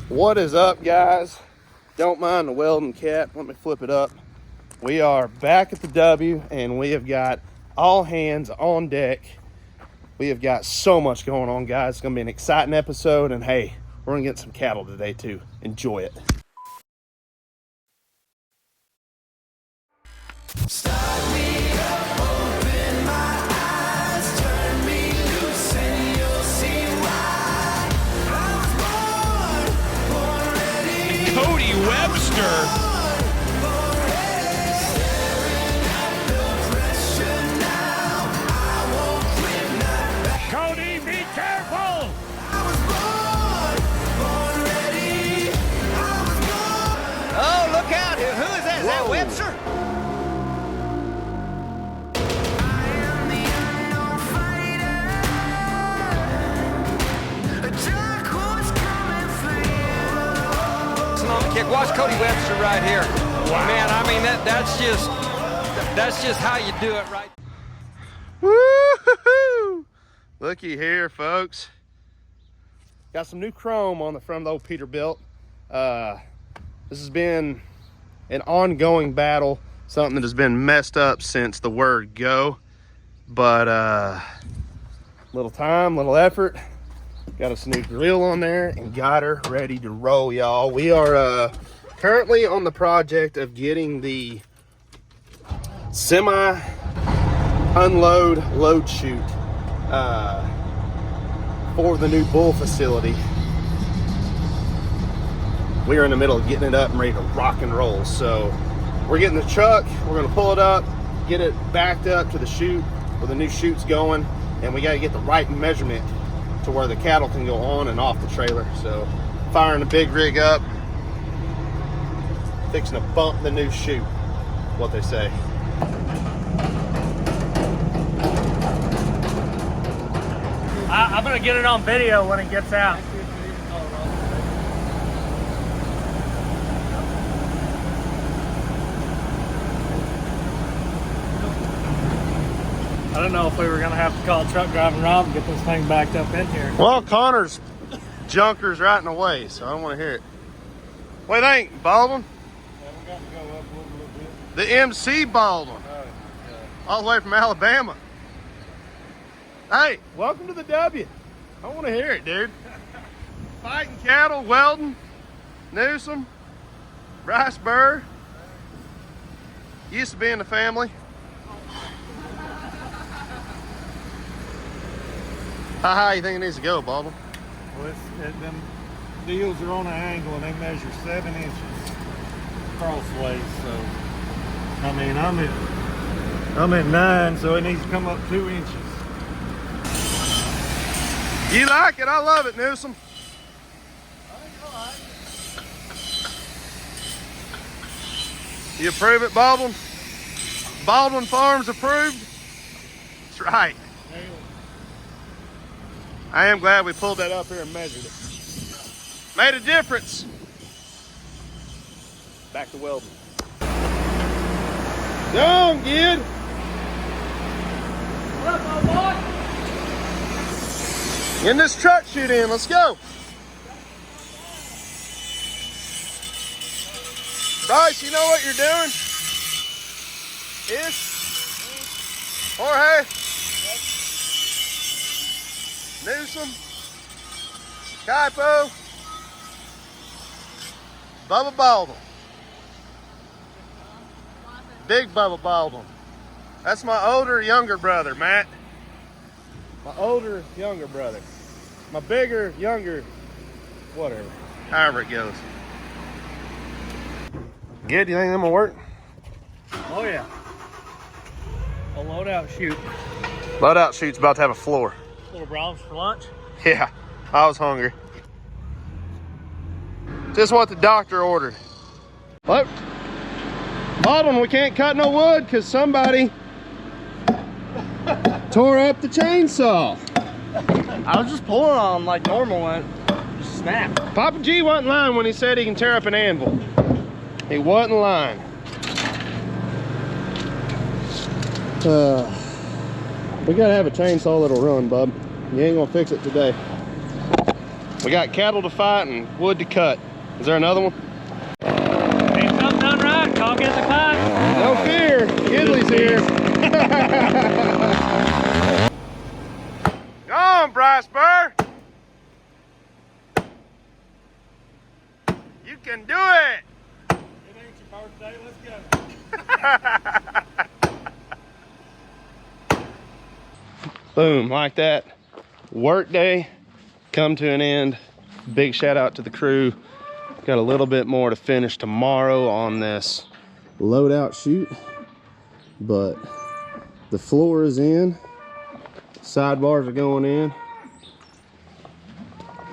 What is up, guys? Don't mind the welding cap. Let me flip it up. We are back at the W, and we have got all hands on deck. We have got so much going on, guys. It's gonna be an exciting episode, and hey, we're gonna get some cattle today too. Enjoy it. Start me up, open my eyes, turn me loose, and you'll see why. I was born ready. Cody Webster. Cody, be careful! I was born ready. I was born. Oh, look out! Who is that? Is that Webster? I am the unknown fighter. A dark horse coming for you. Listen on the kick. Watch Cody Webster right here. Wow. Man, I mean that's just how you do it, right? Woo-hoo-hoo! Looky here, folks. Got some new chrome on the front of the old Peterbilt. This has been an ongoing battle, something that has been messed up since the word go. But little time, little effort. Got us a new grill on there and got her ready to roll, y'all. We are currently on the project of getting the semi unload load chute for the new bull facility. We are in the middle of getting it up and ready to rock and roll. So we're getting the truck, we're gonna pull it up, get it backed up to the chute where the new chute's going, and we gotta get the right measurement to where the cattle can go on and off the trailer. So firing the big rig up, fixing to bump the new chute, what they say. I'm gonna get it on video when it gets out. I don't know if we were gonna have to call truck driving Rob and get this thing backed up in here. Well, Connor's junker's right in the way, so I don't want to hear it. What do you think, Baldwin? Yeah, we got to go up a little bit. The MC Baldwin, all the way from Alabama. Hey, welcome to the W. I want to hear it, dude. Fighting cattle, welding, Newsom, Bryce Burr. Used to be in the family. How high you think it needs to go, Baldwin? Well, them deals are on an angle and they measure 7 inches crossways. So, I mean, I'm at 9, so it needs to come up 2 inches. You like it? I love it, Newsom. You approve it, Baldwin? Baldwin Farms approved? That's right. I am glad we pulled that up here and measured it. Made a difference. Back to welding. Go on, kid. What up, my boy? Get this truck chute in. Let's go. Bryce, you know what you're doing? Jorge. Newsom. Kaipo. Bubba Baldwin. Big Bubba Baldwin. That's my older, younger brother, Matt. My older, younger brother. My bigger, younger, whatever. However it goes. Good, you think them will work? Oh yeah. A loadout chute. Loadout chute's about to have a floor. Little browns for lunch. Yeah, I was hungry. Just what the doctor ordered. What? Baldwin, we can't cut no wood because somebody tore up the chainsaw. I was just pulling on like normal and just snapped. Papa G wasn't lying when he said he can tear up an anvil. He wasn't lying. We gotta have a chainsaw that'll run, bub. You ain't gonna fix it today. We got cattle to fight and wood to cut. Is there another one? Ain't something done right, call get the fight. No fear, Gidley's here. Go on, Bryce Burr. You can do it. It ain't your birthday, let's go. Boom, like that. Work day come to an end. Big shout out to the crew. Got a little bit more to finish tomorrow on this loadout chute, but the floor is in, sidebars are going in,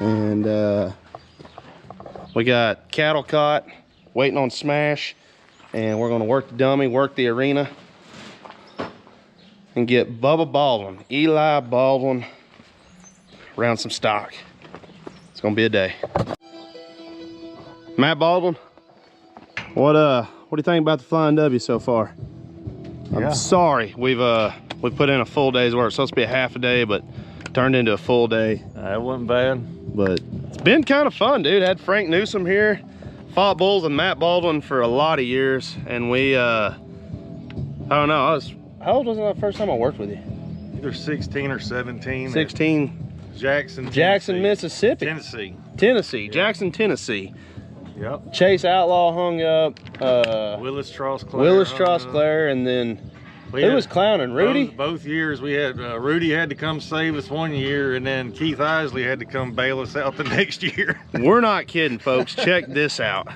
and we got cattle caught, waiting on smash, and we're gonna work the dummy, work the arena, and get Bubba Baldwin, Eli Baldwin, around some stock. It's gonna be a day. Matt Baldwin, what do you think about the Flying W so far? I'm sorry, we've put in a full day's work. It's supposed to be a half a day, but turned into a full day. It wasn't bad. But it's been kind of fun, dude. Had Frank Newsom here, fought bulls with Matt Baldwin for a lot of years, and we I don't know, how old was I the first time I worked with you? Either 16 or 17. 16. Jackson, Mississippi. Tennessee, Jackson, Tennessee. Yep. Chase Outlaw hung up. Willis Trostclair. Willis Trostclair, and then who was clowning? Rudy? Both years we had, Rudy had to come save us one year, and then Keith Isley had to come bail us out the next year. We're not kidding, folks. Check this out.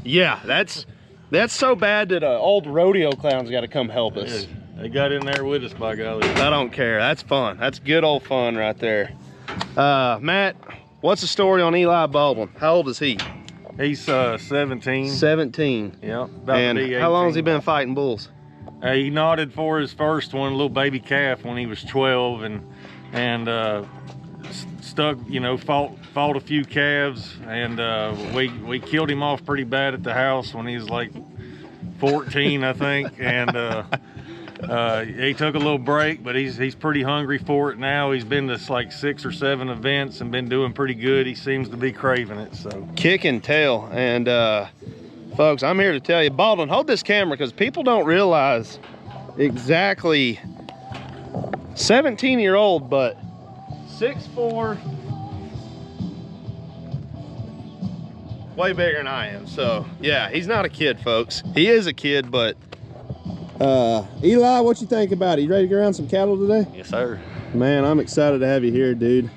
Yeah, that's so bad that old rodeo clown's got to come help us. Yeah, they got in there with us, by golly. I don't care. That's fun. That's good old fun right there. Matt, what's the story on Eli Baldwin? How old is he? He's 17. 17. Yeah. And how long has he been fighting bulls? He nodded for his first one, little baby calf, when he was 12, and stuck, you know, fought a few calves, and we killed him off pretty bad at the house when he was like 14, I think, and he took a little break, but he's pretty hungry for it now. He's been to like 6 or 7 events and been doing pretty good. He seems to be craving it. So kicking tail. And folks, I'm here to tell you, Baldwin, hold this camera, because people don't realize exactly 17-year-old, but 6'4", way bigger than I am. So yeah, he's not a kid, folks. He is a kid, but Eli, what you think about it? You ready to get around some cattle today? Yes, sir. Man, I'm excited to have you here, dude.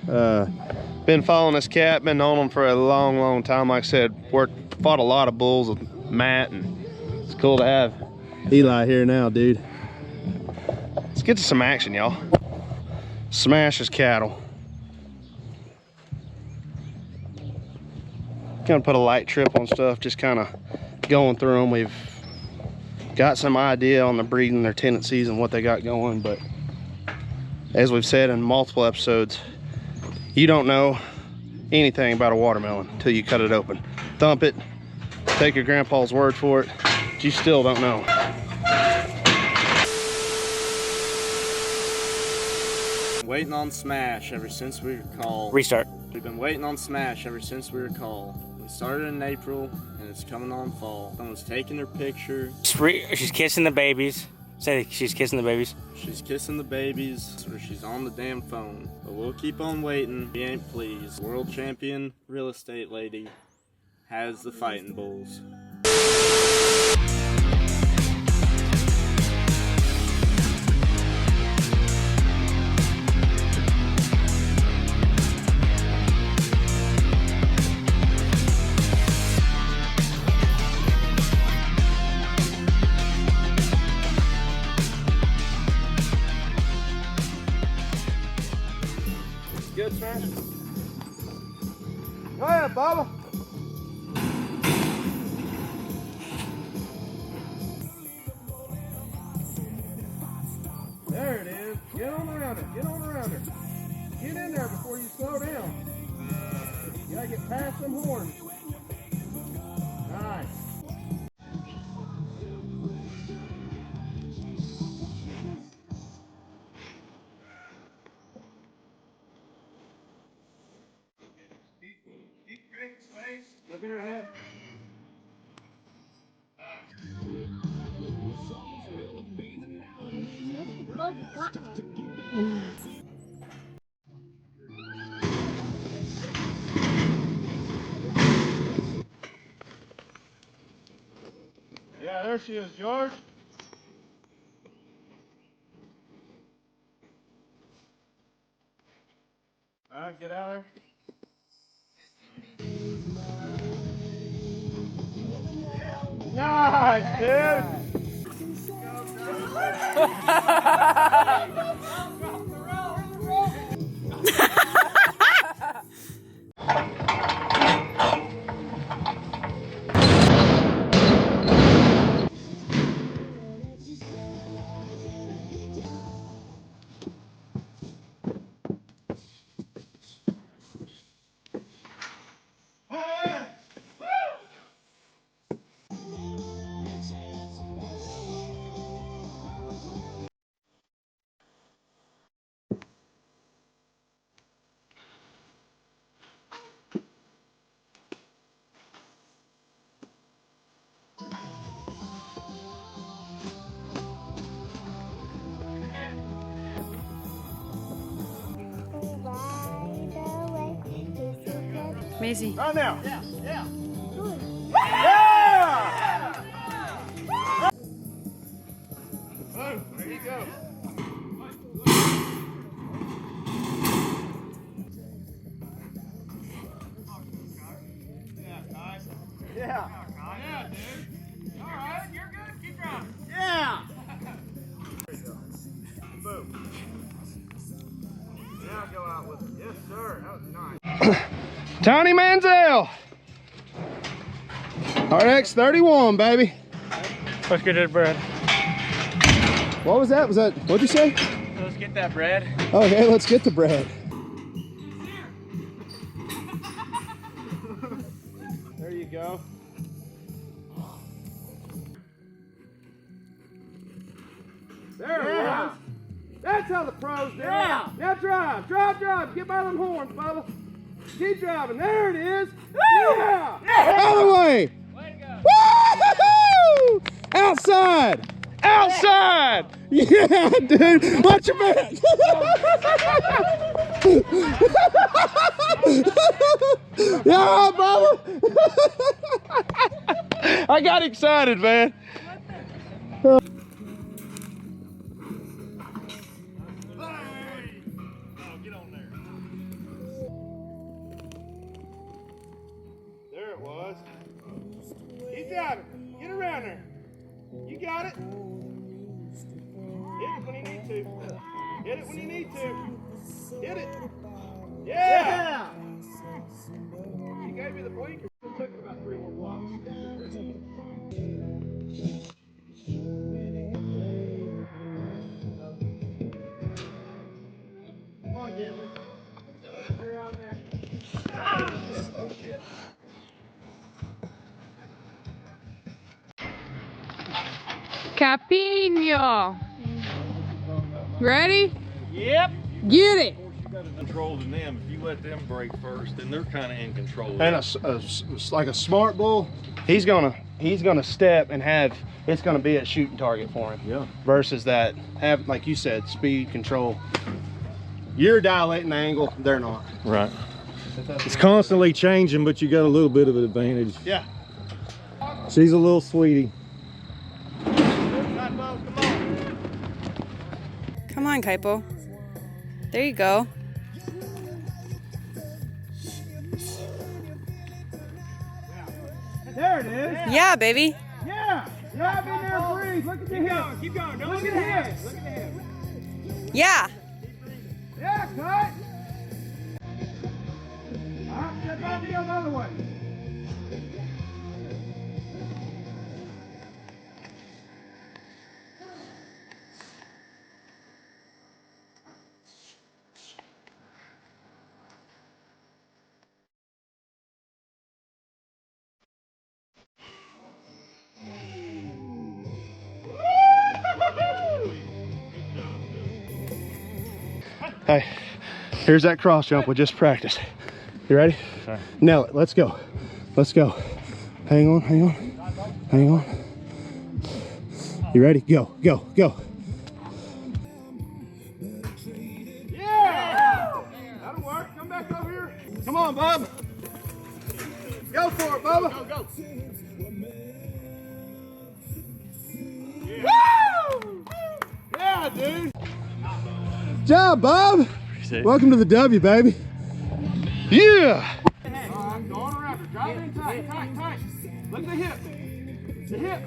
Been following this cat, been on him for a long time. Like I said, fought a lot of bulls with Matt, and it's cool to have Eli here now, dude. Let's get to some action, y'all. Smash his cattle. Gonna put a light trip on stuff, just kind of going through them. We've got some idea on the breeding, their tendencies, and what they got going, but as we've said in multiple episodes, you don't know anything about a watermelon until you cut it open. Thump it, take your grandpa's word for it, but you still don't know. Waiting on Smash ever since we recall. Restart. We've been waiting on Smash ever since we recall. We started in April and it's coming on fall. Someone's taking her picture. She's kissing the babies. Say she's kissing the babies. She's kissing the babies, or she's on the damn phone. But we'll keep on waiting. We ain't pleased. World champion real estate lady has the fighting bulls. Good, Smash? Go ahead, Bubba. There it is. Get on around it. Get on around it. Get in there before you slow down. You gotta get past them horns. Nice. Look at her head. Yeah, there she is, George. All right, get out of there. Nice, dude. Macy. Right now. Yeah. Boom, there you go. Yeah. Yeah, dude. All right, you're good. Keep driving. Yeah. There you go. Boom. Now go out with it. Yes, sir. That was nice. Tony Manziel. RX 31, baby. Let's get it, bread. What was that? What'd you say? Let's get that bread. Okay, let's get the bread. There you go. There it was. That's how the pros do it. Now drive. Get by them horns, Bubba. Keep driving. There it is. Yeah. Out of the way. Way to go. Woo-hoo-hoo! Outside. Yeah, dude. Watch your back. Yeah, Bubba. I got excited, man. There it was. Keep driving. Get around there. You got it. Hit it when you need to. Hit it when you need to. Hit it. Yeah! She gave me the blinker. It took about 3 more blocks. Come on, Gilly. You're out there. Oh, shit. Capino. Ready? Yep. Get it. You got to control them. If you let them break first, then they're kind of in control. And like a smart bull, he's gonna step and it's gonna be a shooting target for him. Yeah. Versus that like you said, speed control. You're dilating the angle, they're not. Right. It's constantly changing, but you got a little bit of an advantage. Yeah. She's a little sweetie. Come on, Kaipo. There you go. There it is. Yeah, baby. Yeah. Drive in there, breathe. Look at the hips. Keep going. Look at the hips. Look at the hips. Yeah. Yeah, cut. All right, Hey, here's that cross jump we just practiced. You ready? Sorry. Nail it. Let's go. Let's go. Hang on, hang on, hang on. You ready? Go, go, go. Yeah! That'll work. Come back over here. Come on, Bob. Go for it, Bubba. Go, go. Woo! Yeah, dude. Good job, Bob. Welcome to the W, baby. Yeah. I'm going around. Drive in tight, tight, tight. Look at the hip. The hip.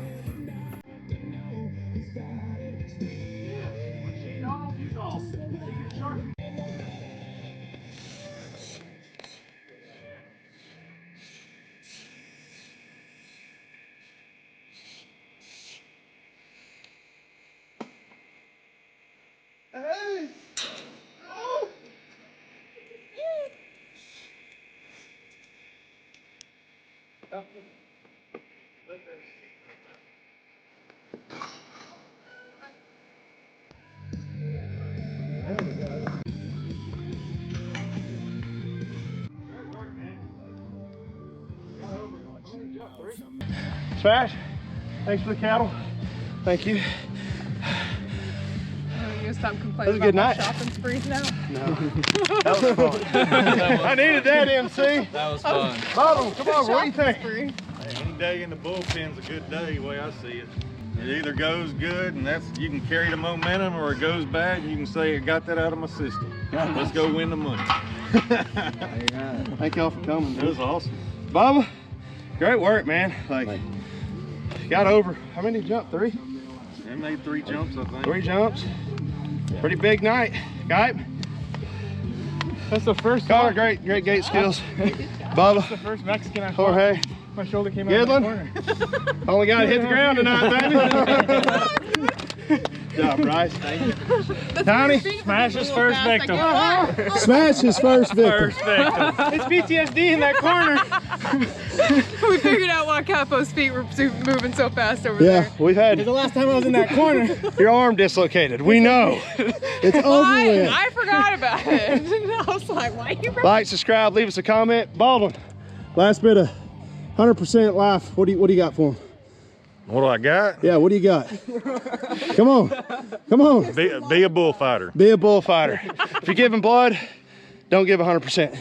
Hey. Oh. Smash. Thanks for the cattle. Thank you. You stop complaining That was a good about night. my shopping sprees now. No. That was fun. I needed that, MC. That was fun. Baldwin, come on, what do you think? Hey, any day in the bullpen's a good day, the way I see it. It either goes good and that's you can carry the momentum, or it goes bad and you can say it got that out of my system. Let's go win the money. Thank y'all for coming. It was awesome. Bubba, great work, man. Like, got over, how many did you jump? 3? They made 3 jumps, I think. 3 jumps. Pretty big night. Guy? That's the first Connor, great gate skills. Bubba, the first Mexican I Jorge. My shoulder came out of the corner. Goodland. Only got to hit the ground tonight, baby. Good job, Bryce. Thank you. Tony? Smash his first victim. Smash his first victim. First victim. It's PTSD in that corner. We figured out why Capo's feet were moving so fast over Yeah, there. we've had The last time I was in that corner. your arm dislocated. We know. It's Well, over with. I forgot about it. I was like, why you Like, subscribe, leave us a comment. Baldwin, last bit of 100% life. What do you got for him? What do I got? Yeah, what do you got? Come on, come on. Be a bullfighter. Be a bullfighter. If you're giving blood, don't give 100%.